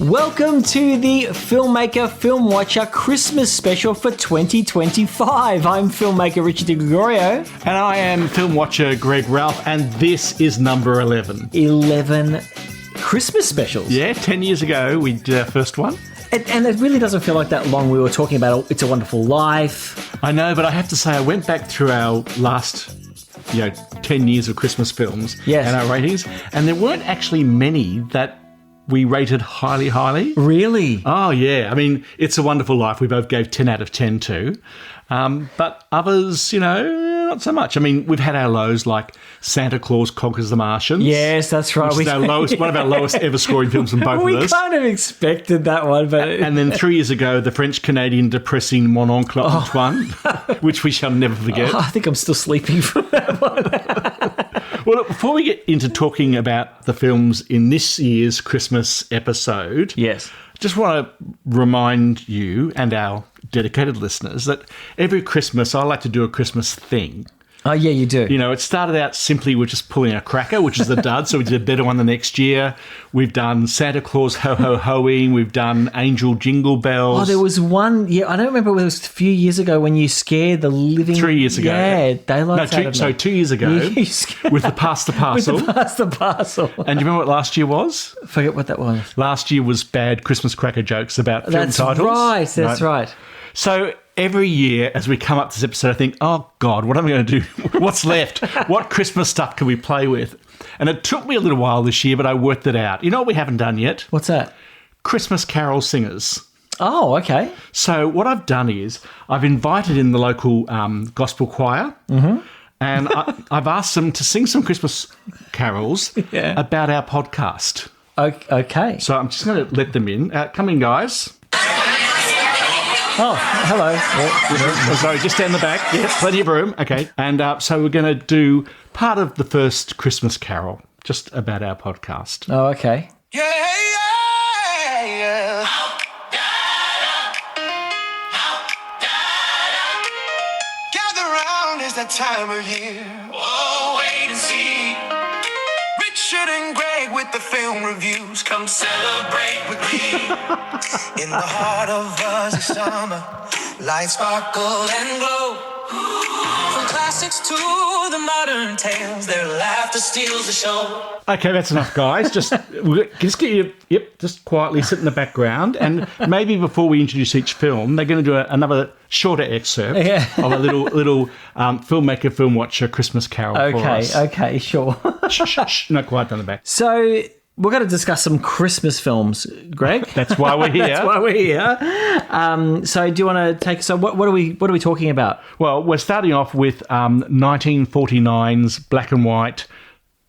Welcome to the Filmmaker Film Watcher Christmas special for 2025. I'm filmmaker Richard Di Gregorio. And I am film watcher Greg Ralph, and this is number 11. 11 Christmas specials. Yeah, 10 years ago we did our first one. And it really doesn't feel like that long. We were talking about It's a Wonderful Life. I know, but I have to say I went back through our last 10 years of Christmas films and our ratings, and there weren't actually many that we rated highly. Really? Oh, yeah. I mean, It's a Wonderful Life we both gave 10 out of 10 to. But others, not so much. I mean, we've had our lows like Santa Claus Conquers the Martians. Yes, that's right. Which is one of our lowest ever scoring films from both of us. We kind of expected that one. But And then 3 years ago, the French-Canadian depressing Mon Oncle Antoine, which we shall never forget. I think I'm still sleeping from that one. Well, look, before we get into talking about the films in this year's Christmas episode, yes, just want to remind you and our dedicated listeners that every Christmas I like to do a Christmas thing. Oh, yeah, you do. It started out simply with just pulling a cracker, which is the dud, so we did a better one the next year. We've done Santa Claus Ho-Ho-Hoing. We've done Angel Jingle Bells. Oh, there was one, I don't remember whether it was a few years ago when you scared the living... 3 years ago. Yeah, daylight out of me. So 2 years ago, with the Pass the Parcel. With the Pass the Parcel. And do you remember what last year was? Forget what that was. Last year was bad Christmas cracker jokes about film titles. That's right. So every year as we come up to this episode, I think, oh, God, what am I going to do? What's left? What Christmas stuff can we play with? And it took me a little while this year, but I worked it out. You know what we haven't done yet? What's that? Christmas carol singers. Oh, okay. So what I've done is I've invited in the local gospel choir, and I've asked them to sing some Christmas carols about our podcast. Okay. So I'm just going to let them in. Come in, guys. Oh, hello. Sorry, just down the back. Yes, plenty of room. Okay. And so we're going to do part of the first Christmas carol, just about our podcast. Oh, okay. Yeah. Gather round, it's that time of year. Oh, wait and see. Richard and Greg with the film reviews. Come celebrate with me. In the heart of fuzzy summer, lights sparkle and glow. From classics to the modern tales, their laughter steals the show. Okay, that's enough, guys. Just get you, just quietly sit in the background, and maybe before we introduce each film, they're going to do another shorter excerpt of a little filmmaker, film watcher Christmas carol for us. Okay, sure. Shh, not quite down the back. So we're going to discuss some Christmas films, Greg. That's why we're here. That's why we're here. So do you want to take... So what are we talking about? Well, we're starting off with 1949's black and white,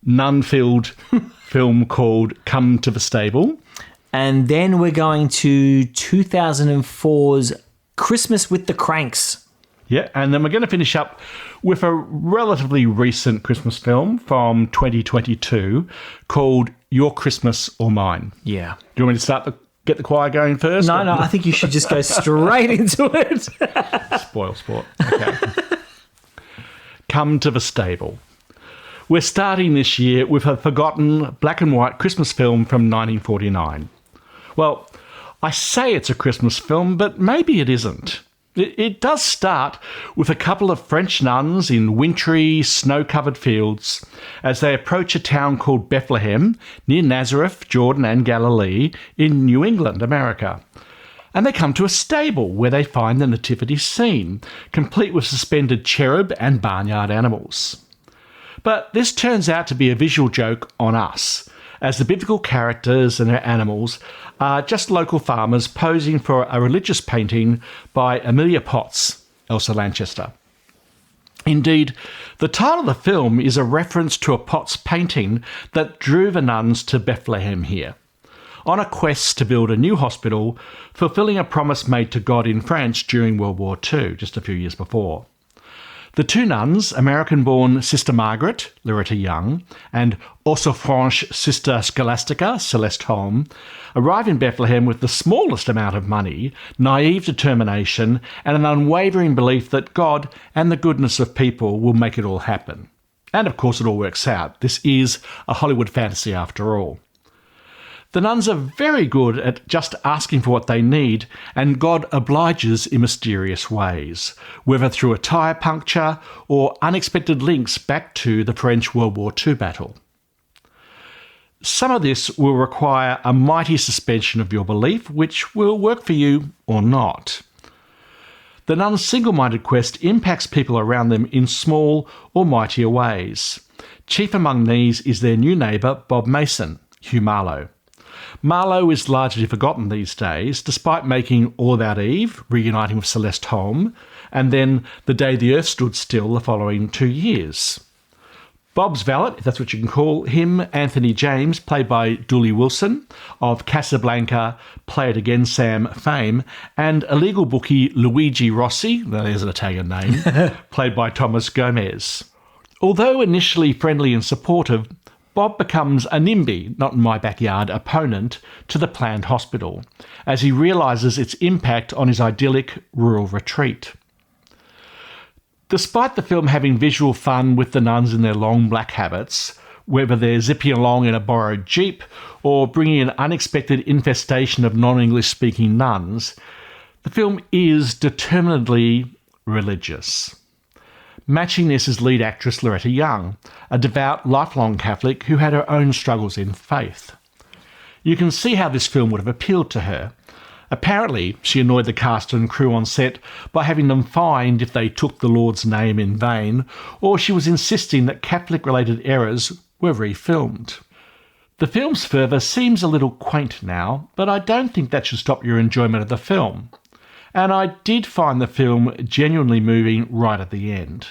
nun-filled film called Come to the Stable. And then we're going to 2004's Christmas with the Cranks. Yeah, and then we're going to finish up with a relatively recent Christmas film from 2022 called Your Christmas or Mine. Yeah. Do you want me to get the choir going first? No, I think you should just go straight into it. Spoil sport. Okay. Come to the Stable. We're starting this year with a forgotten black and white Christmas film from 1949. Well, I say it's a Christmas film, but maybe it isn't. It does start with a couple of French nuns in wintry, snow-covered fields as they approach a town called Bethlehem near Nazareth, Jordan and Galilee in New England, America. And they come to a stable where they find the nativity scene, complete with suspended cherub and barnyard animals. But this turns out to be a visual joke on us, as the biblical characters and their animals are just local farmers posing for a religious painting by Amelia Potts, Elsa Lanchester. Indeed, the title of the film is a reference to a Potts painting that drew the nuns to Bethlehem here, on a quest to build a new hospital, fulfilling a promise made to God in France during World War II, just a few years before. The two nuns, American-born Sister Margaret, Loretta Young, and also French Sister Scholastica, Celeste Holm, arrive in Bethlehem with the smallest amount of money, naive determination, and an unwavering belief that God and the goodness of people will make it all happen. And of course it all works out. This is a Hollywood fantasy after all. The nuns are very good at just asking for what they need, and God obliges in mysterious ways, whether through a tyre puncture or unexpected links back to the French World War II battle. Some of this will require a mighty suspension of your belief, which will work for you or not. The nuns' single-minded quest impacts people around them in small or mightier ways. Chief among these is their new neighbour, Bob Mason, Hugh Marlowe. Marlowe is largely forgotten these days, despite making All About Eve, reuniting with Celeste Holm, and then The Day the Earth Stood Still the following 2 years. Bob's valet, if that's what you can call him, Anthony James, played by Dooley Wilson, of Casablanca, Play It Again Sam fame, and illegal bookie Luigi Rossi, there's an Italian name, played by Thomas Gomez. Although initially friendly and supportive, Bob becomes a NIMBY, not in my backyard, opponent to the planned hospital, as he realises its impact on his idyllic rural retreat. Despite the film having visual fun with the nuns in their long black habits, whether they're zipping along in a borrowed jeep or bringing an unexpected infestation of non-English speaking nuns, the film is determinedly religious. Matching this is lead actress Loretta Young, a devout, lifelong Catholic who had her own struggles in faith. You can see how this film would have appealed to her. Apparently, she annoyed the cast and crew on set by having them fined if they took the Lord's name in vain, or she was insisting that Catholic-related errors were refilmed. The film's fervour seems a little quaint now, but I don't think that should stop your enjoyment of the film. And I did find the film genuinely moving right at the end.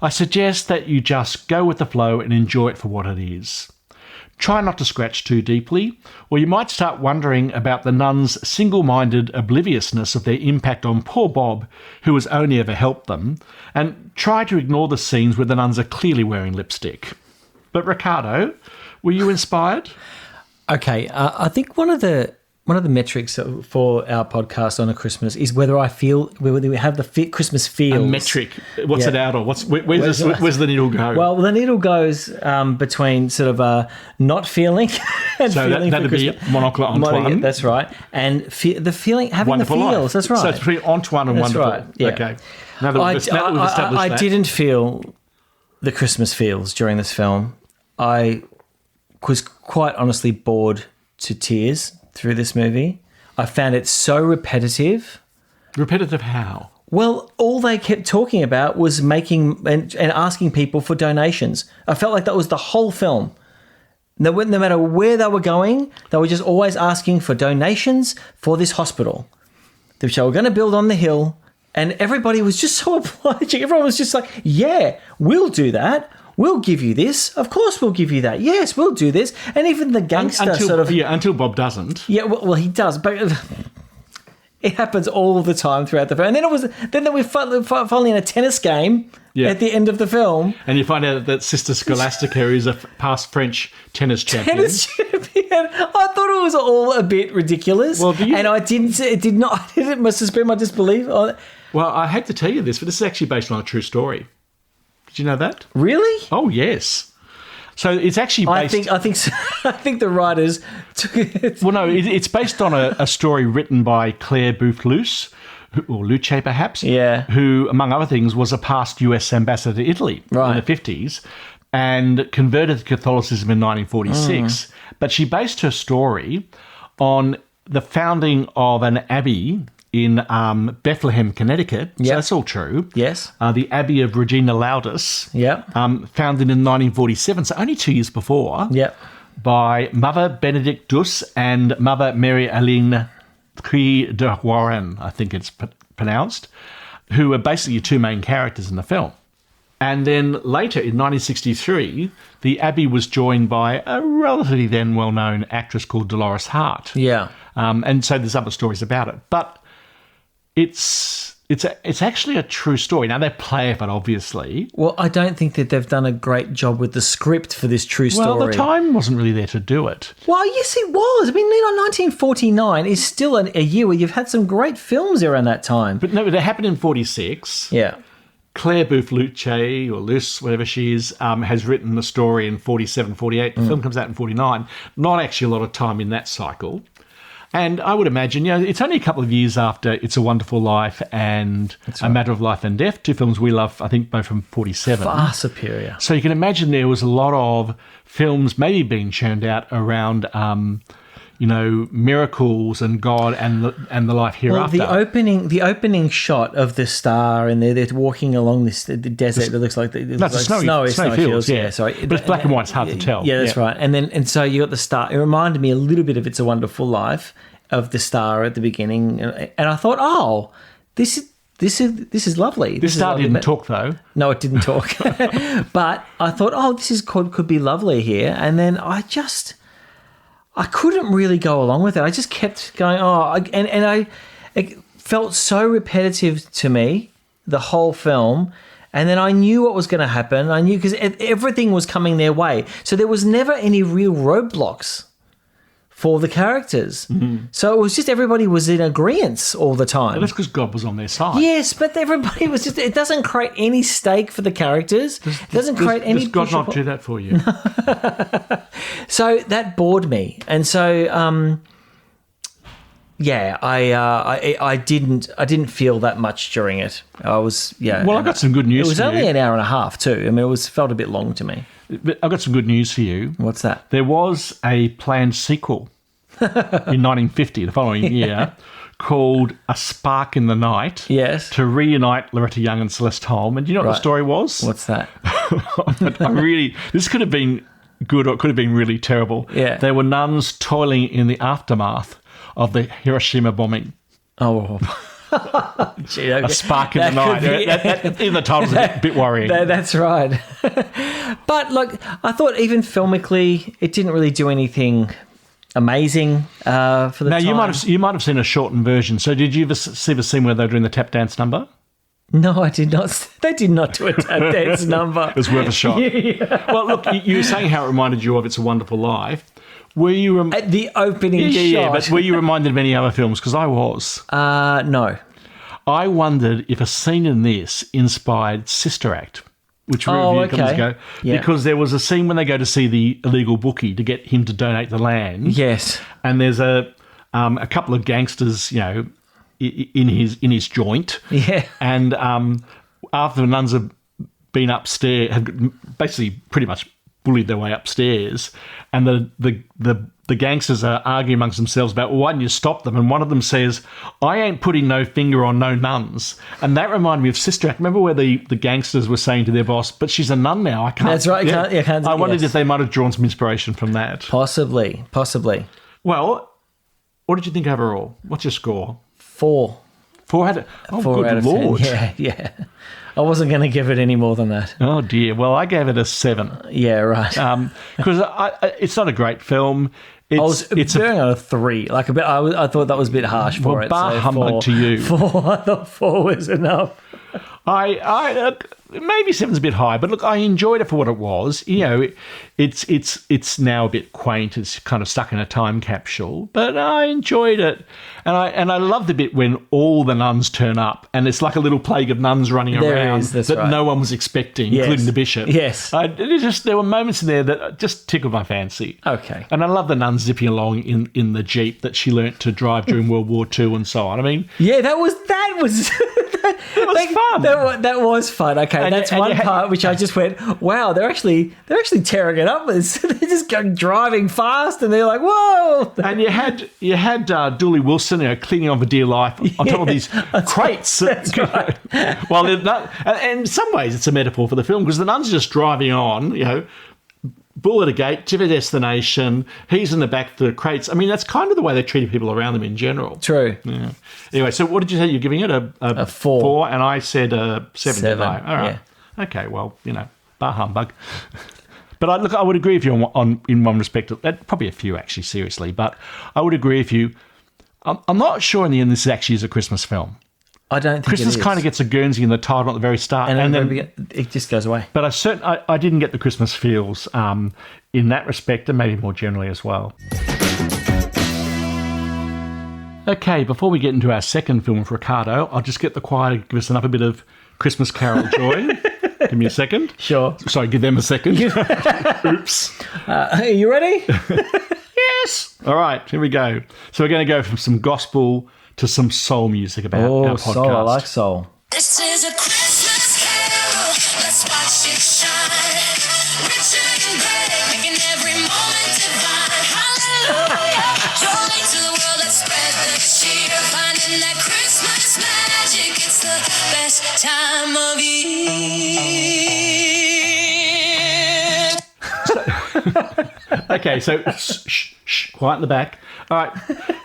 I suggest that you just go with the flow and enjoy it for what it is. Try not to scratch too deeply, or you might start wondering about the nuns' single-minded obliviousness of their impact on poor Bob, who has only ever helped them, and try to ignore the scenes where the nuns are clearly wearing lipstick. But Ricardo, were you inspired? Okay, I think one of the metrics for our podcast on a Christmas is whether we have the Christmas feels. A metric. What's it out of? Where's the needle go? Well, the needle goes between sort of not feeling and so feeling. That'd be Monocle Antoine. That's right, and the feeling, having Wonderful the feels. Life. That's right. So it's between Antoine and that's Wonderful. Right. Yeah. Okay. Now that we've established I that. didn't feel the Christmas feels during this film. I was quite honestly bored to tears through this movie. I found it so repetitive. Repetitive how? Well, all they kept talking about was making and asking people for donations. I felt like that was the whole film. No matter where they were going, they were just always asking for donations for this hospital, which they were going to build on the hill. And everybody was just so obliging. Everyone was just like, yeah, we'll do that. We'll give you this. Of course we'll give you that. Yes, we'll do this. And even the gangster until Bob doesn't. Yeah, well, he does. But it happens all the time throughout the film. And then we're finally in a tennis game at the end of the film. And you find out that Sister Scholastica is a past French tennis champion. I thought it was all a bit ridiculous. Well, and I didn't suspend my disbelief on it. Well, I hate to tell you this, but this is actually based on a true story. Did you know that? Really? Oh, yes. So it's actually based... I think the writers took it... Well, no, it's based on a story written by Claire Booth-Luce, or Luce perhaps, who, among other things, was a past US ambassador to Italy in the 50s and converted to Catholicism in 1946. But she based her story on the founding of an abbey in Bethlehem, Connecticut. So that's all true. Yes. The Abbey of Regina Laudis. Founded in 1947, so only 2 years before. By Mother Benedictus and Mother Mary Aline Cui de Warren, I think it's pronounced, who are basically your two main characters in the film. And then later, in 1963, the Abbey was joined by a relatively then well-known actress called Dolores Hart. And so there's other stories about it. But it's actually a true story. Now, they play it, obviously. Well, I don't think that they've done a great job with the script for this true story. Well, the time wasn't really there to do it. Well, yes, it was. I mean, 1949 is still a year where you've had some great films around that time. But no, it happened in 46. Claire Bouffe-Luce, or Luce, whatever she is, has written the story in 47, 48. The film comes out in 49. Not actually a lot of time in that cycle. And I would imagine, it's only a couple of years after It's a Wonderful Life and A Matter of Life and Death, two films we love, I think, both from 47. Far superior. So you can imagine there was a lot of films maybe being churned out around, miracles and God and the life hereafter. Well, the opening shot of the star, and they're walking along the desert that looks like snowy fields. Yeah, sorry, but it's black and white. It's hard to tell. Yeah, that's right. And so you got the star. It reminded me a little bit of It's a Wonderful Life, of the star at the beginning, and I thought, oh, this is lovely. This star didn't talk though. No, it didn't talk. But I thought, oh, this could be lovely here, and then I couldn't really go along with it. I just kept going, it felt so repetitive to me, the whole film. And then I knew what was going to happen. I knew because everything was coming their way. So there was never any real roadblocks for the characters. Mm-hmm. So it was just everybody was in agreement all the time. Well, that's because God was on their side. Yes, but everybody was just... It doesn't create any stake for the characters. It doesn't create any... Does God not do that for you? So that bored me. And so... I didn't feel that much during it. I was Well, I got some good news. It was only an hour and a half too. I mean, felt a bit long to me. But I've got some good news for you. What's that? There was a planned sequel in 1950, the following year, called A Spark in the Night. Yes. To reunite Loretta Young and Celeste Holm. And do you know what the story was? What's that? This could have been good or it could have been really terrible. Yeah. There were nuns toiling in the aftermath of the Hiroshima bombing. Oh, gee, a spark in the night. Even the title's a bit worrying. That's right. But look, I thought even filmically, it didn't really do anything amazing for the time. Now, you might have seen a shortened version. So did you ever see the scene where they were doing the tap dance number? No, I did not. They did not do a tap dance number. It was worth a shot. Yeah. Well, look, you were saying how it reminded you of It's a Wonderful Life. Were you at the opening shot? Yeah, but were you reminded of any other films? Because I was. No. I wondered if a scene in this inspired Sister Act, which we reviewed a couple ago, because there was a scene when they go to see the illegal bookie to get him to donate the land. Yes. And there's a couple of gangsters, in his joint. Yeah. And after the nuns have been upstairs, have basically pretty much bullied their way upstairs, and the gangsters are arguing amongst themselves about, well, why didn't you stop them? And one of them says, I ain't putting no finger on no nuns. And that reminded me of Sister Act. Remember where the gangsters were saying to their boss, but she's a nun now, I can't. That's right. I wondered if they might have drawn some inspiration from that. Possibly. Well, what did you think overall? What's your score? 4. 4 out of... Oh, 4 good out of Lord. 10. Yeah. I wasn't going to give it any more than that. Oh, dear. Well, I gave it a 7. Yeah, right. Because it's not a great film. It's doing a 3. Like a bit. I thought that was a bit harsh for it. Bar so humbug to you. 4. I thought 4 was enough. Maybe 7's a bit high, but look, I enjoyed it for what it was. It's now a bit quaint. It's kind of stuck in a time capsule, but I enjoyed it, and I love the bit when all the nuns turn up, and it's like a little plague of nuns running around that no one was expecting, including the bishop. Yes, there were moments in there that just tickled my fancy. Okay, and I love the nuns zipping along in the Jeep that she learnt to drive during World War II and so on. I mean, yeah, that was. It was fun. That was fun. Okay, and that's one part which I just went, wow, they're actually tearing it up. They're just going driving fast, and they're like, whoa. And you had Dooley Wilson, clinging on for dear life on top of these crates. That's right. Well, and in some ways, it's a metaphor for the film because the nuns are just driving on, bull at a gate to their destination. He's in the back of the crates. I mean, that's kind of the way they treated people around them in general. True. Yeah. Anyway, so what did you say? You're giving it a 4. 4, and I said a 7. All right. Yeah. Okay. Well, bar humbug. But I would agree with you in one respect. Probably a few actually, seriously. But I would agree with you. I'm not sure in the end this actually is a Christmas film. I don't think Christmas kind of gets a Guernsey in the title at the very start, and then it just goes away. But I didn't get the Christmas feels in that respect, and maybe more generally as well. Okay, before we get into our second film with Ricardo, I'll just get the choir to give us another bit of Christmas Carol Joy. Give me a second. Sure. Sorry, give them a second. Oops. Are you ready? Yes. All right, here we go. So we're going to go from some gospel to some soul music about our podcast. Soul. I like soul. This is a Christmas carol. Let's watch it shine. Richard and Greg making every moment divine. Hallelujah. Joy to the world. Let's spread the cheer. Finding that Christmas magic. It's the best time of year. Okay, so shh, quiet in the back. All right,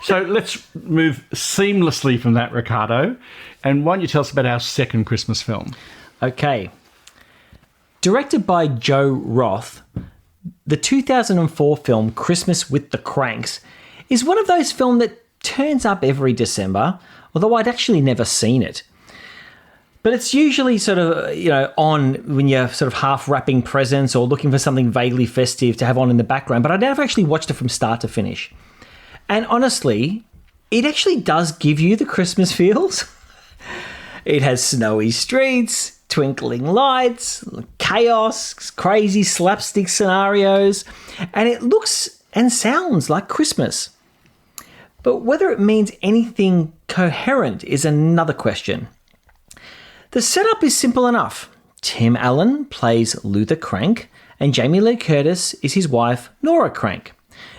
so let's move seamlessly from that, Ricardo. And why don't you tell us about our second Christmas film? Okay. Directed by Joe Roth, the 2004 film Christmas with the Cranks is one of those films that turns up every December, although I'd actually never seen it. But it's usually sort of, on when you're sort of half wrapping presents or looking for something vaguely festive to have on in the background. But I never actually watched it from start to finish. And honestly, it actually does give you the Christmas feels. It has snowy streets, twinkling lights, chaos, crazy slapstick scenarios, and it looks and sounds like Christmas. But whether it means anything coherent is another question. The setup is simple enough. Tim Allen plays Luther Crank, and Jamie Lee Curtis is his wife, Nora Crank.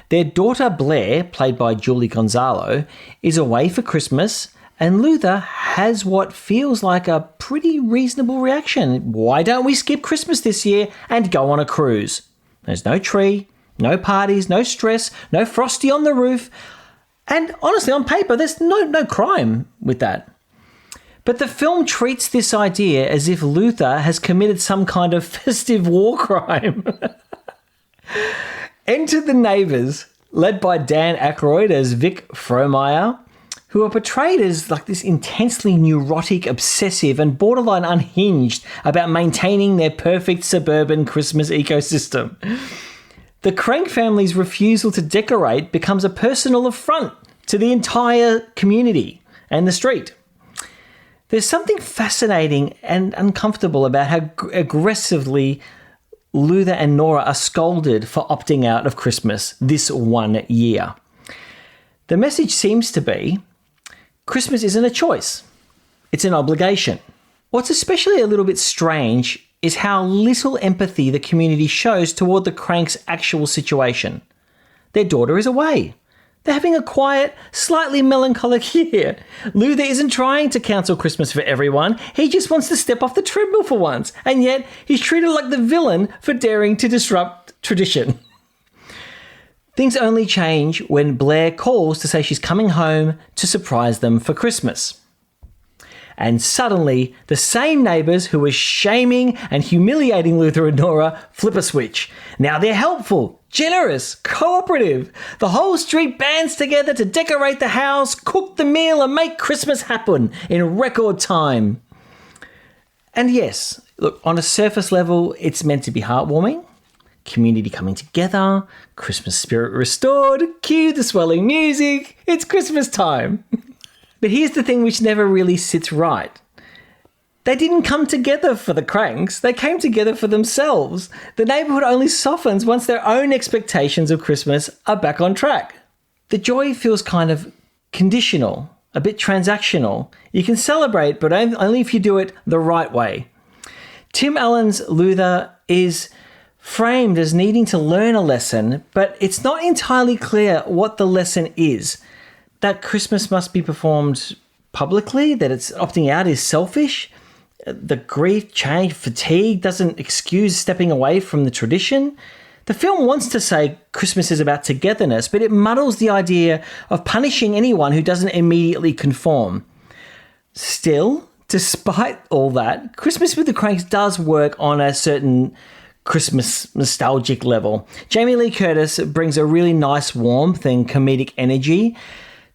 Their daughter, Blair, played by Julie Gonzalo, is away for Christmas, and Luther has what feels like a pretty reasonable reaction. Why don't we skip Christmas this year and go on a cruise? There's no tree, no parties, no stress, no Frosty on the roof, and honestly, on paper, there's no crime with that. But the film treats this idea as if Luther has committed some kind of festive war crime. Enter the neighbours, led by Dan Aykroyd as Vic Frohmeyer, who are portrayed as like this intensely neurotic, obsessive, and borderline unhinged about maintaining their perfect suburban Christmas ecosystem. The Crank family's refusal to decorate becomes a personal affront to the entire community and the street. There's something fascinating and uncomfortable about how aggressively Luther and Nora are scolded for opting out of Christmas this one year. The message seems to be, Christmas isn't a choice, it's an obligation. What's especially a little bit strange is how little empathy the community shows toward the Cranks' actual situation. Their daughter is away. They're having a quiet, slightly melancholic year. Luther isn't trying to cancel Christmas for everyone. He just wants to step off the treadmill for once. And yet, he's treated like the villain for daring to disrupt tradition. Things only change when Blair calls to say she's coming home to surprise them for Christmas. And suddenly, the same neighbours who were shaming and humiliating Luther and Nora flip a switch. Now they're helpful, generous, cooperative. The whole street bands together to decorate the house, cook the meal, and make Christmas happen in record time. And yes, look, on a surface level, it's meant to be heartwarming. Community coming together, Christmas spirit restored, cue the swelling music, it's Christmas time. But here's the thing which never really sits right. They didn't come together for the Cranks, they came together for themselves. The neighbourhood only softens once their own expectations of Christmas are back on track. The joy feels kind of conditional, a bit transactional. You can celebrate, but only if you do it the right way. Tim Allen's Luther is framed as needing to learn a lesson, but it's not entirely clear what the lesson is. That Christmas must be performed publicly, that it's opting out is selfish. The grief, change, fatigue doesn't excuse stepping away from the tradition. The film wants to say Christmas is about togetherness, but it muddles the idea of punishing anyone who doesn't immediately conform. Still, despite all that, Christmas with the Cranks does work on a certain Christmas nostalgic level. Jamie Lee Curtis brings a really nice warmth and comedic energy.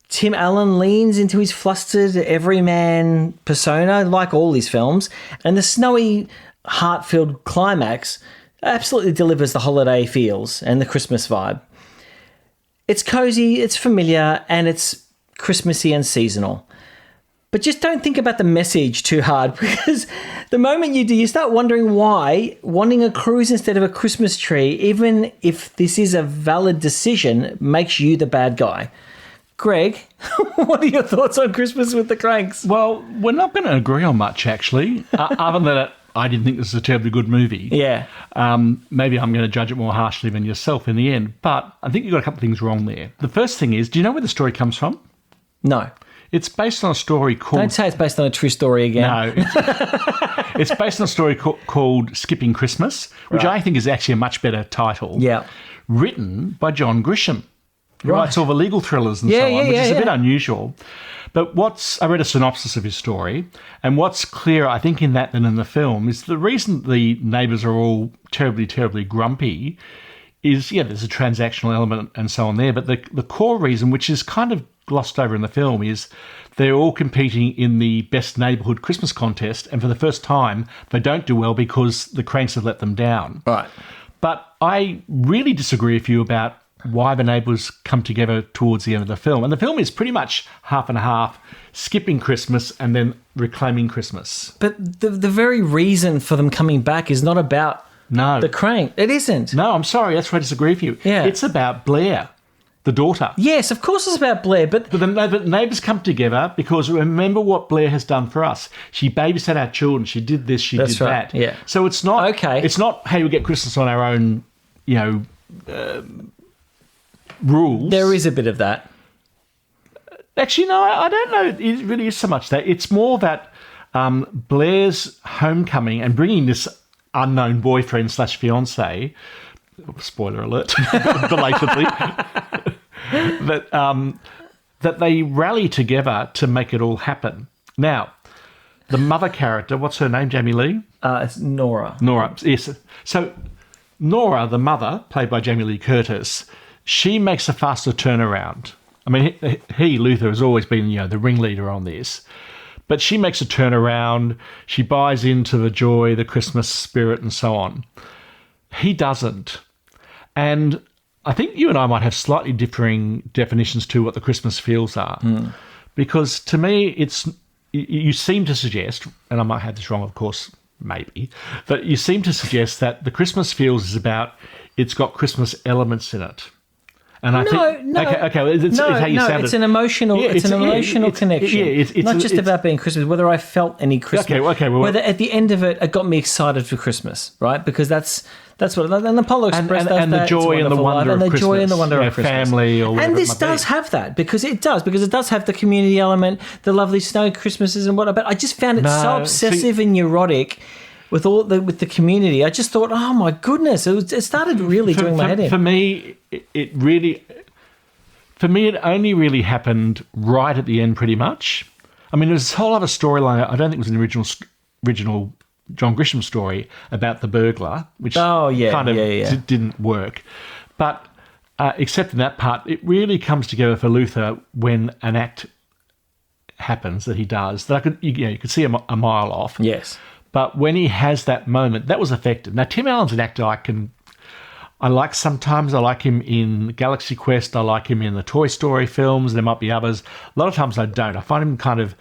Tim Allen leans into his flustered everyman persona, like all his films, and the snowy, heart-filled climax absolutely delivers the holiday feels and the Christmas vibe. It's cozy, it's familiar, and it's Christmassy and seasonal. But just don't think about the message too hard, because the moment you do, you start wondering why wanting a cruise instead of a Christmas tree, even if this is a valid decision, makes you the bad guy. Greg, what are your thoughts on Christmas with the Cranks? Well, we're not going to agree on much, actually, other than I didn't think this was a terribly good movie. Yeah. Maybe I'm going to judge it more harshly than yourself in the end, but I think you've got a couple of things wrong there. The first thing is, do you know where the story comes from? No. It's based on a story called... Don't say it's based on a true story again. No. It's based on a story called Skipping Christmas, which I think is actually a much better title. Yeah. Written by John Grisham, who Right. writes all the legal thrillers and so on, which is a bit unusual. But I read a synopsis of his story, and what's clearer, I think, in that than in the film, is the reason the neighbours are all terribly, terribly grumpy is, there's a transactional element and so on there, but the core reason, which is kind of glossed over in the film, is they're all competing in the best neighbourhood Christmas contest, and for the first time, they don't do well because the Cranks have let them down. Right. But I really disagree with you about why the neighbours come together towards the end of the film. And the film is pretty much half and half, skipping Christmas and then reclaiming Christmas. But the very reason for them coming back is not about the Crank. It isn't. No, I'm sorry, that's where I disagree with you. Yeah. It's about Blair, the daughter. Yes, of course it's about Blair, but the neighbours come together because remember what Blair has done for us. She babysat our children. She did this, she did right, that. yeah. So it's not... Okay. It's not, hey, we get Christmas on our own, rules. there is a bit of that. Actually, no, I don't know. It really is so much that. It's more that Blair's homecoming and bringing this unknown boyfriend / fiance, spoiler alert, belatedly, that they rally together to make it all happen. Now, the mother character, what's her name, Jamie Lee? It's Nora. Nora, yes. So Nora, the mother, played by Jamie Lee Curtis, she makes a faster turnaround. I mean, Luther, has always been, the ringleader on this. But she makes a turnaround. She buys into the joy, the Christmas spirit, and so on. He doesn't. And I think you and I might have slightly differing definitions to what the Christmas feels are. Because to me, you seem to suggest, and I might have this wrong, of course, maybe, but you seem to suggest that the Christmas feels is about, it's got Christmas elements in it. And I think, okay, it's how you sound. It's an emotional, connection. It's not just about being Christmas. Whether I felt any Christmas, okay. Well, whether at the end of it, it got me excited for Christmas, right? Because that's what. And the Polar Express does and that. the joy and the wonder of Christmas, joy and the wonder of Christmas, family, or whatever. And this does have that because it does have the community element, the lovely snow Christmases and whatever. But I just found it so obsessive and neurotic. With the community, I just thought, oh my goodness, it started really doing my head in. For me, it only really happened right at the end, pretty much. I mean, there's this whole other storyline. I don't think it was an original John Grisham story about the burglar, which didn't work. But except in that part, it really comes together for Luther when an act happens that he does that you could see a mile off. Yes. But when he has that moment, that was effective. Now, Tim Allen's an actor I like sometimes. I like him in Galaxy Quest. I like him in the Toy Story films. There might be others. A lot of times I don't. I find him kind of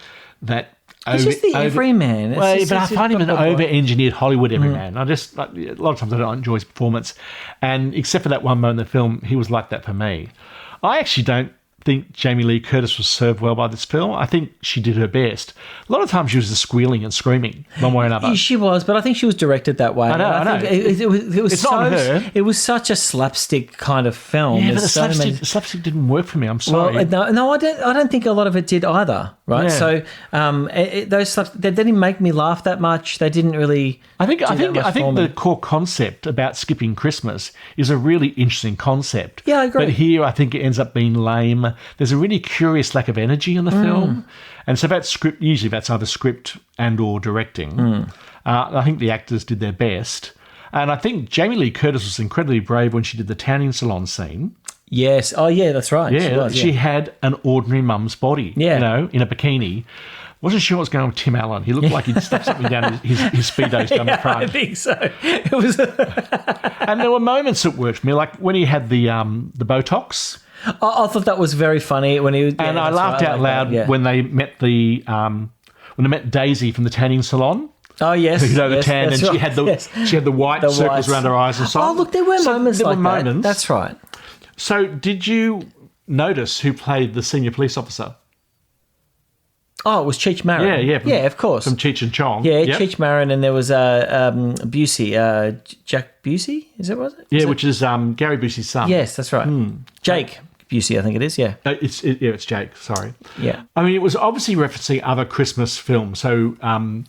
that... He's just the everyman. But I find him an over-engineered Hollywood everyman. A lot of times I don't enjoy his performance. And except for that one moment in the film, he was like that for me. I actually don't think Jamie Lee Curtis was served well by this film. I think she did her best. A lot of times she was just squealing and screaming one way or another. She was, but I think she was directed that way. I know. It was it's not her. It was such a slapstick kind of film. Yeah, but the slapstick didn't work for me. I'm sorry. Well, no, I don't think a lot of it did either. Right, yeah. So those they didn't make me laugh that much. They didn't really. I think the core concept about skipping Christmas is a really interesting concept. Yeah, I agree. But here, I think it ends up being lame. There's a really curious lack of energy in the film, and so that's script. Usually, that's either script and or directing. I think the actors did their best, and I think Jamie Lee Curtis was incredibly brave when she did the tanning salon scene. Yes. Oh, yeah, that's right. Yeah, she had an ordinary mum's body. Yeah. In a bikini. Wasn't sure what was going on with Tim Allen. He looked like he'd stuck something down his speedos down the front. I think so. It was, and there were moments that worked for me, like when he had the Botox. I thought that was very funny when he. And I laughed out loud when they met Daisy from the tanning salon. Oh yes, the yes, tan, and that's she right. had the Yes. she had the white circles whites. around her eyes and so on. Oh look, there were moments there like were that. moments. That's right. So, did you notice who played the senior police officer? Oh, it was Cheech Marin. Yeah, of course. From Cheech and Chong. Yeah, Yep. Cheech Marin, and there was Busey, Jack Busey. Is it was it? Yeah, Is it? which is Gary Busey's son. Yes, that's right. Jake Busey, I think it is. Yeah, It's Jake. Sorry. yeah. I mean, it was obviously referencing other Christmas films. So,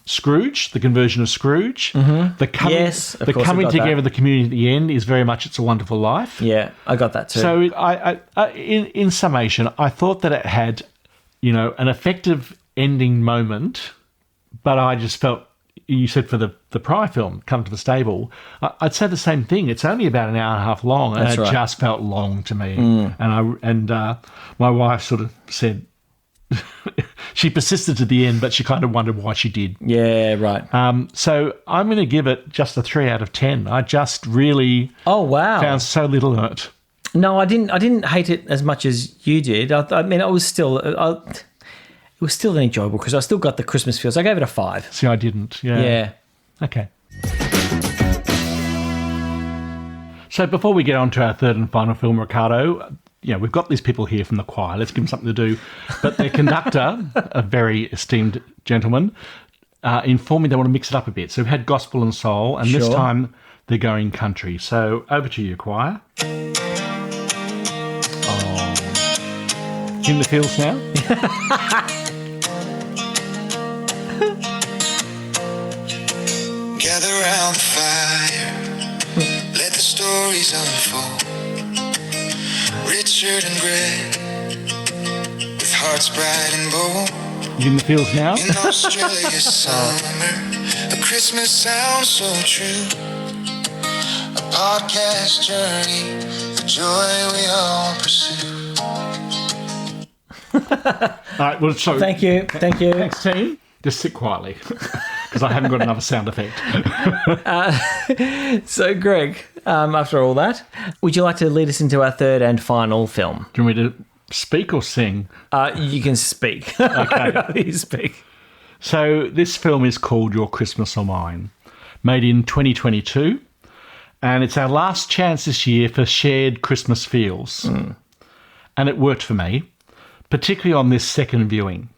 Scrooge, the conversion of Scrooge, the coming, Yes, of the course I coming got together that. of the community at the end is very much It's a Wonderful Life. Yeah, I got that too. So, in summation, I thought that it had, an effective ending moment, but I just felt. You said for the prior film, Come to the Stable, I'd say the same thing. It's only about an hour and a half long, and That's it right. just felt long to me. And my wife sort of said she persisted to the end, but she kind of wondered why she did. yeah, right. So I'm going to give it just a 3 out of 10. I just really Oh wow. found so little in it. No, I didn't hate it as much as you did. I mean, it was still. It was still an enjoyable because I still got the Christmas feels. I gave it a 5. See, I didn't. Yeah. Okay. So before we get on to our third and final film, Ricardo, we've got these people here from the choir. Let's give them something to do. But their conductor, a very esteemed gentleman, informed me they want to mix it up a bit. So we've had gospel and soul, and this Sure. time they're going country. So over to you, choir. In the fields now? Gather round the fire, let the stories unfold. Richard and Greg, with hearts bright and bold. In the fields now? In Australia's summer, a Christmas sound so true. A podcast journey, the joy we all pursue. All right, well, so Thank you. thanks, team. Just sit quietly because I haven't got another sound effect. So, Greg, after all that, would you like to lead us into our third and final film? Do you want me to speak or sing? You can speak. Okay. You speak. So this film is called Your Christmas or Mine, made in 2022, and it's our last chance this year for shared Christmas feels. And it worked for me, particularly on this second viewing.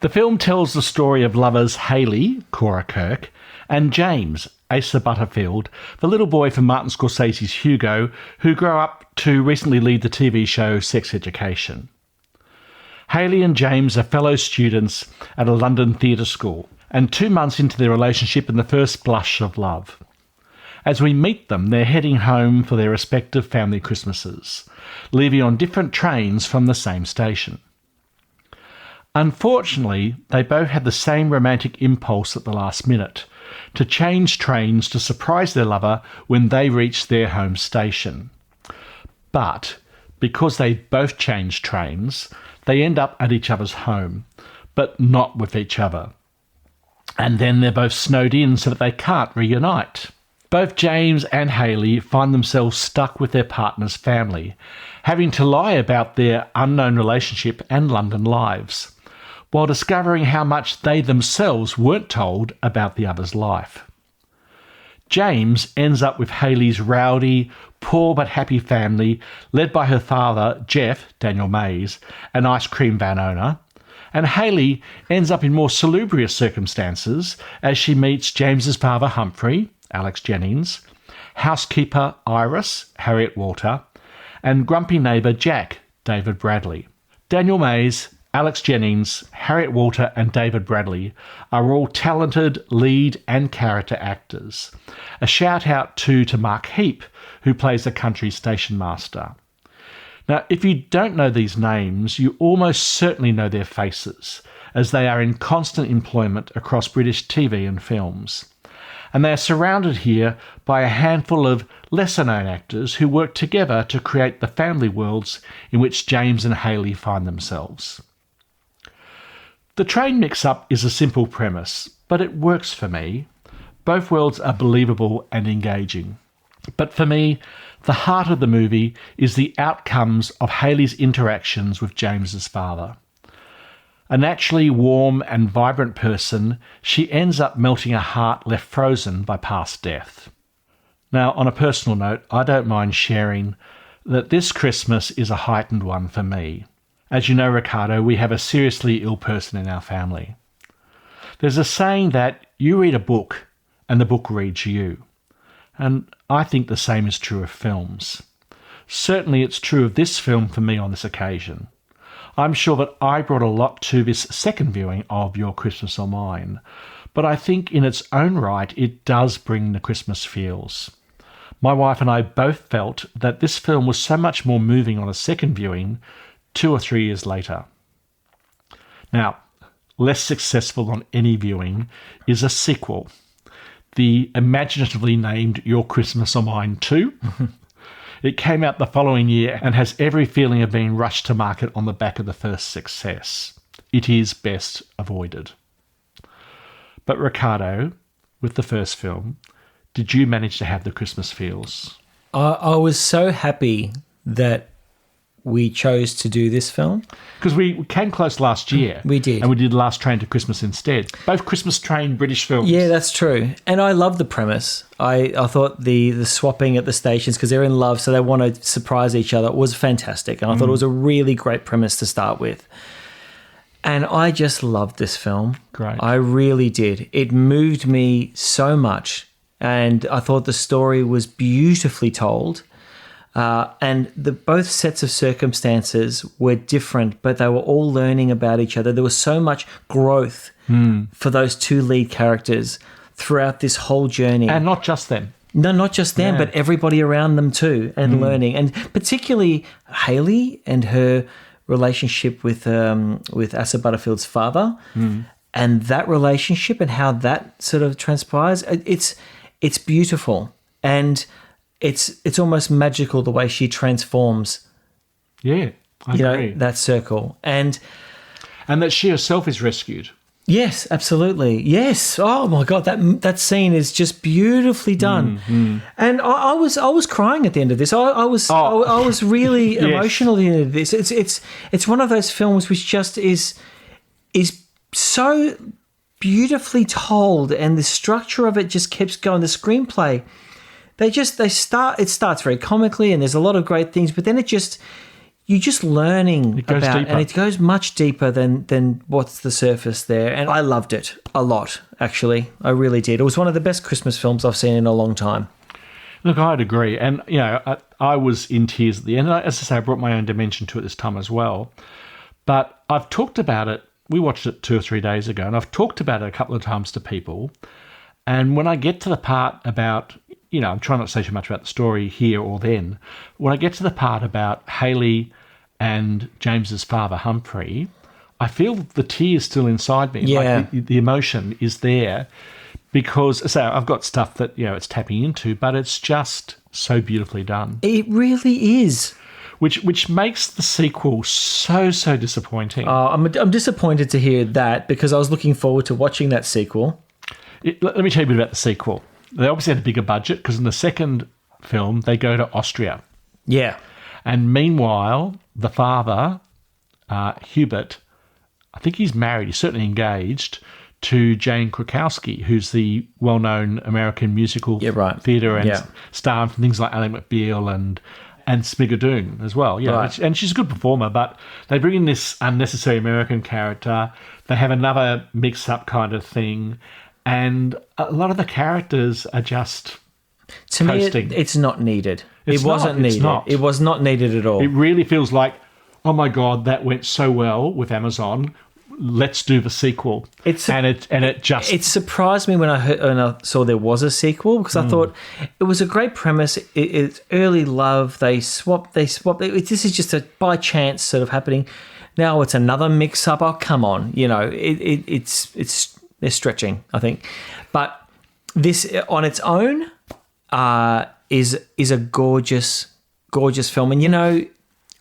The film tells the story of lovers Hayley, Cora Kirk, and James, Asa Butterfield, the little boy from Martin Scorsese's Hugo, who grew up to recently lead the TV show Sex Education. Hayley and James are fellow students at a London theatre school, and 2 months into their relationship and the first blush of love. As we meet them, they're heading home for their respective family Christmases, leaving on different trains from the same station. Unfortunately, they both had the same romantic impulse at the last minute, to change trains to surprise their lover when they reached their home station. But, because they both changed trains, they end up at each other's home, but not with each other. And then they're both snowed in so that they can't reunite. Both James and Hayley find themselves stuck with their partner's family, having to lie about their unknown relationship and London lives, while discovering how much they themselves weren't told about the other's life. James ends up with Hayley's rowdy, poor but happy family, led by her father, Jeff, Daniel Mays, an ice cream van owner, and Hayley ends up in more salubrious circumstances as she meets James's father, Humphrey, Alex Jennings, housekeeper Iris, Harriet Walter, and grumpy neighbour Jack, David Bradley. Daniel Mays, Alex Jennings, Harriet Walter and David Bradley are all talented lead and character actors. A shout out to Mark Heap, who plays the country station master. Now, if you don't know these names, you almost certainly know their faces, as they are in constant employment across British TV and films. And they are surrounded here by a handful of lesser-known actors who work together to create the family worlds in which James and Hayley find themselves. The train mix-up is a simple premise, but it works for me. Both worlds are believable and engaging. But for me, The heart of the movie is the outcomes of Hayley's interactions with James's father. A naturally warm and vibrant person, she ends up melting a heart left frozen by past death. Now, on a personal note, I don't mind sharing that this Christmas is a heightened one for me. As you know, Ricardo, we have a seriously ill person in our family. There's a saying that you read a book and the book reads you. And I think the same is true of films. Certainly it's true of this film for me on this occasion. I'm sure that I brought a lot to this second viewing of Your Christmas or Mine, but I think in its own right it does bring the Christmas feels. My wife and I both felt that this film was so much more moving on a second viewing 2 or 3 years later. Now, less successful on any viewing is a sequel, the imaginatively named Your Christmas or Mine 2. It came out the following year and has every feeling of being rushed to market on the back of the first success. It is best avoided. But Ricardo, with the first film, did you manage to have the Christmas feels? I was so happy that we chose to do this film. Because we came close last year. We did. And we did Last Train to Christmas instead. Both Christmas train British films. Yeah, that's true. And I love the premise. I thought the swapping at the stations, because they're in love, so they want to surprise each other, was fantastic. And I thought it was a really great premise to start with. And I just loved this film. Great. I really did. It moved me so much. And I thought the story was beautifully told. And both sets of circumstances were different, but they were all learning about each other. There was so much growth for those two lead characters throughout this whole journey. And not just them. No, not just them, but everybody around them too, and learning. And particularly Hayley and her relationship with Asa Butterfield's father, and that relationship and how that sort of transpires. It's beautiful. And it's almost magical the way she transforms. Yeah, I agree. That circle. And that she herself is rescued. yes, absolutely. Yes. Oh my God, that scene is just beautifully done. And I was crying at the end of this. I was really emotional at the end of this. It's one of those films which just is so beautifully told, and the structure of it just keeps going. The screenplay. It starts very comically, and there's a lot of great things, but then you're just learning about, deeper. And it goes much deeper than what's the surface there. And I loved it a lot, actually. I really did. It was one of the best Christmas films I've seen in a long time. Look, I'd agree. And, I was in tears at the end. And as I say, I brought my own dimension to it this time as well. But I've talked about it. We watched it 2 or 3 days ago, and I've talked about it a couple of times to people. And when I get to the part about, I'm trying not to say too much about the story here or then. When I get to the part about Hayley and James's father, Humphrey, I feel the tears still inside me. Yeah. Like the emotion is there because, I've got stuff that, it's tapping into, but it's just so beautifully done. It really is. Which makes the sequel so disappointing. I'm disappointed to hear that, because I was looking forward to watching that sequel. Let me tell you a bit about the sequel. They obviously had a bigger budget because in the second film, they go to Austria. Yeah. And meanwhile, the father, Hubert, I think he's married, he's certainly engaged to Jane Krakowski, who's the well-known American musical theatre and star from things like Ally McBeal and Smigadoon as well. Yeah, Right. And she's a good performer, but they bring in this unnecessary American character. They have another mix-up kind of thing. And a lot of the characters are just To coasting. me, it's not needed. It's it wasn't not, it's needed. not. It was not needed at all. It really feels like, oh my God, that went so well with Amazon. Let's do the sequel. It surprised me when I saw there was a sequel, because I thought it was a great premise. It's early love. They swap. This is just a by chance sort of happening. Now it's another mix up. Oh, come on. It's they're stretching, I think. But this on its own is a gorgeous film. And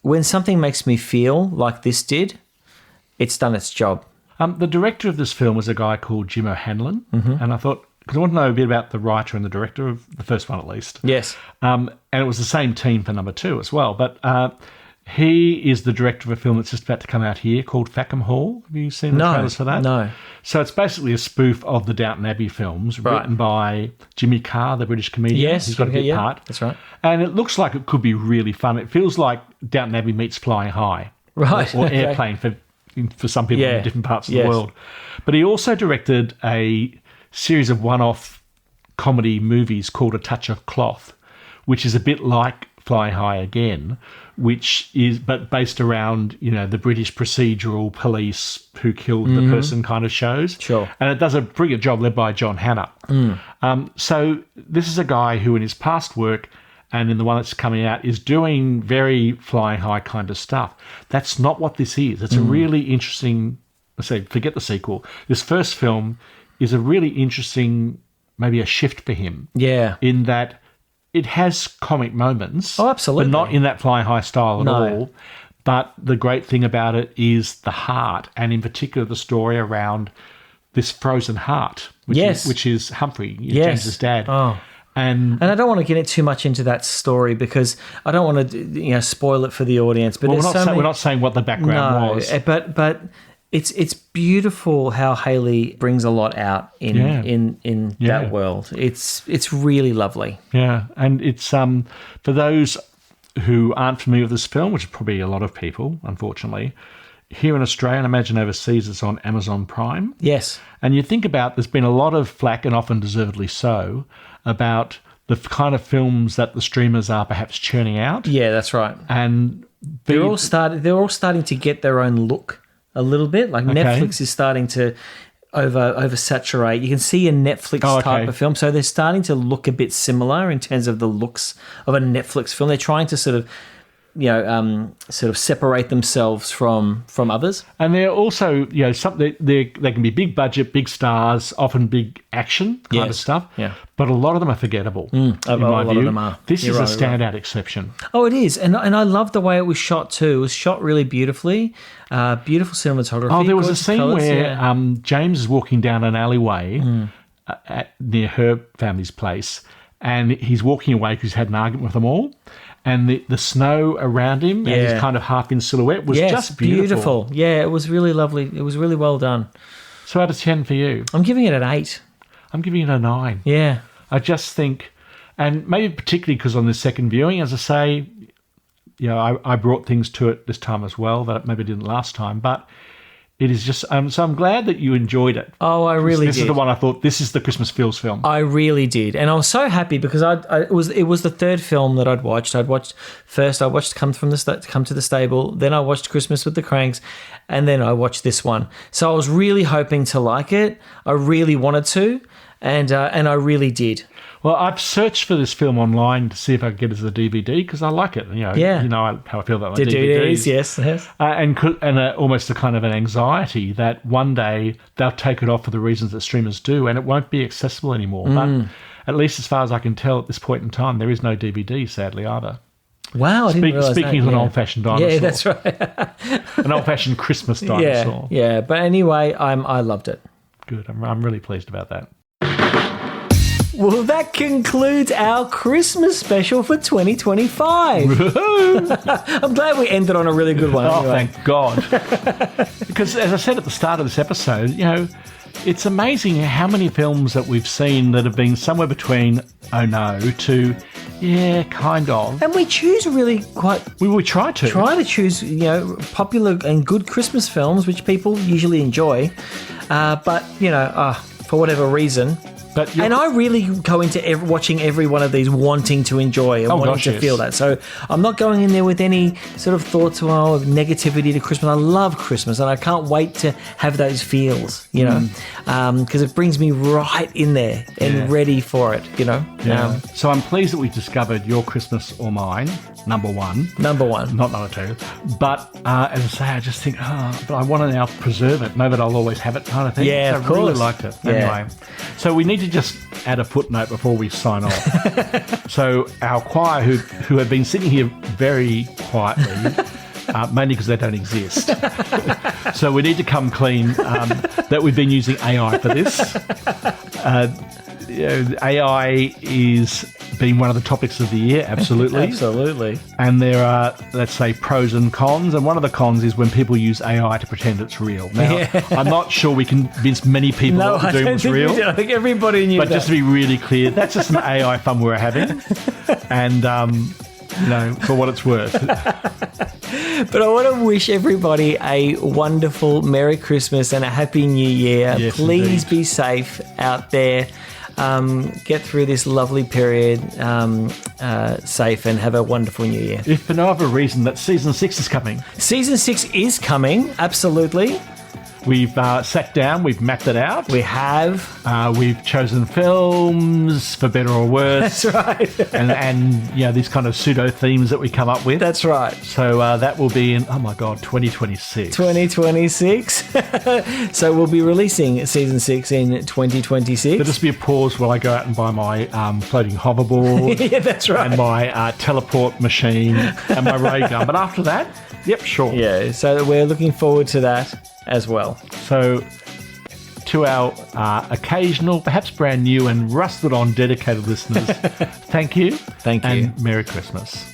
when something makes me feel like this did, it's done its job. The director of this film was a guy called Jim O'Hanlon, and I thought because I want to know a bit about the writer and the director of the first one, at least. Yes. And it was the same team for number 2 as well. But he is the director of a film that's just about to come out here called Fackham Hall. Have you seen the trailers for that? No. So it's basically a spoof of the Downton Abbey films, Right. written by Jimmy Carr, the British comedian. Yes. He's got a bit part. That's right. And it looks like it could be really fun. It feels like Downton Abbey meets Flying High. Right. Or Okay. Airplane for some people Yeah. in different parts of Yes. the world. But he also directed a series of one-off comedy movies called A Touch of Cloth, which is a bit like Flying High again, which is but based around, the British procedural police who killed the person kind of shows. Sure. And it does a brilliant job, led by John Hannah. So this is a guy who in his past work and in the one that's coming out is doing very Flying High kind of stuff. That's not what this is. It's a really interesting, forget the sequel. This first film is a really interesting, maybe a shift for him. Yeah. In that it has comic moments. Oh, absolutely. But not in that Flying High style at No. all. But the great thing about it is the heart, and in particular the story around this frozen heart, which is Humphrey, Yes. James's dad. Oh. And I don't want to get too much into that story because I don't want to, spoil it for the audience. But we're there's not saying what the background was. but it's beautiful how Haley brings a lot out in that world. It's really lovely. Yeah, and it's for those who aren't familiar with this film, which is probably a lot of people, unfortunately, here in Australia, and I imagine overseas, it's on Amazon Prime. Yes. And you think about, there's been a lot of flack, and often deservedly so, about the kind of films that the streamers are perhaps churning out. Yeah, that's right. And They're all starting to get their own look a little bit. Like Netflix is starting to oversaturate. You can see a Netflix type of film. So they're starting to look a bit similar in terms of the looks of a Netflix film. They're trying to sort of separate themselves from others. And they're also, they can be big budget, big stars, often big action kind of stuff. Yeah. But a lot of them are forgettable. In a my lot view. of them are. This You're is a right, standout exception. Oh, it is. And I love the way it was shot too. It was shot really beautifully. Beautiful cinematography. Oh, there was a gorgeous scene colours, where James is walking down an alleyway near her family's place, and he's walking away because he's had an argument with them all. And the snow around him and his kind of half in silhouette was just beautiful. Yeah, it was really lovely. It was really well done. So out of 10 for you? I'm giving it an 8. I'm giving it a 9. Yeah. I just think, and maybe particularly because on this second viewing, as I say, I brought things to it this time as well that maybe didn't last time, but it is just, so I'm glad that you enjoyed it. Oh, I really did. This is the one I thought, this is the Christmas feels film. I really did. And I was so happy because it was the third film that I'd watched. I watched Come to the Stable, then I watched Christmas with the Cranks, and then I watched this one. So I was really hoping to like it. I really wanted to, and I really did. Well, I've searched for this film online to see if I could get it as a DVD because I like it. How I feel about my DVDs. Yes. And almost a kind of an anxiety that one day they'll take it off for the reasons that streamers do, and it won't be accessible anymore. But at least as far as I can tell at this point in time, there is no DVD, sadly, either. Wow, I didn't realise Speaking that. of an old-fashioned dinosaur. Yeah, that's right. An old-fashioned Christmas dinosaur. Yeah. But anyway, I loved it. Good. I'm really pleased about that. Well, that concludes our Christmas special for 2025. I'm glad we ended on a really good one. Oh, anyway. thank God. Because as I said at the start of this episode, it's amazing how many films that we've seen that have been somewhere between, oh no, to, yeah, kind of. And we choose really We try to choose, popular and good Christmas films, which people usually enjoy. But, for whatever reason... And I really go into watching every one of these wanting to enjoy and wanting to feel that. So I'm not going in there with any sort of thoughts of negativity to Christmas. I love Christmas and I can't wait to have those feels, because it brings me right in there and ready for it, Yeah. So I'm pleased that we discovered Your Christmas or Mine, number one. Number one. Not number two. But as I say, I just think, but I want to now preserve it, know that I'll always have it kind of thing. Yeah, so of I really course. liked it. Yeah. Anyway, so we need to just add a footnote before we sign off. So our choir, who have been sitting here very quietly, mainly because they don't exist. So we need to come clean that we've been using AI for this. AI is been one of the topics of the year, absolutely. Absolutely. And there are, let's say, pros and cons. And one of the cons is when people use AI to pretend it's real. Now, I'm not sure we can convince many people No, that what I we're doing don't was think real. we did. I think everybody knew But that. just to be really clear, that's just some AI fun we're having. And, for what it's worth. But I want to wish everybody a wonderful Merry Christmas and a Happy New Year. Yes, Please indeed. be safe out there. Get through this lovely period safe and have a wonderful New Year. If for no other reason that season 6 is coming. Season 6 is coming, absolutely. We've sat down, we've mapped it out. We have. We've chosen films, for better or worse. That's right. and these kind of pseudo themes that we come up with. That's right. So that will be in, 2026. 2026. So we'll be releasing season 6 in 2026. There'll just be a pause while I go out and buy my floating hoverboard Yeah, that's right. and my teleport machine and my ray gun. But after that, yep, sure. Yeah, so we're looking forward to that as well. So to our occasional, perhaps brand new and rusted on dedicated listeners, thank you. Thank you. And Merry Christmas.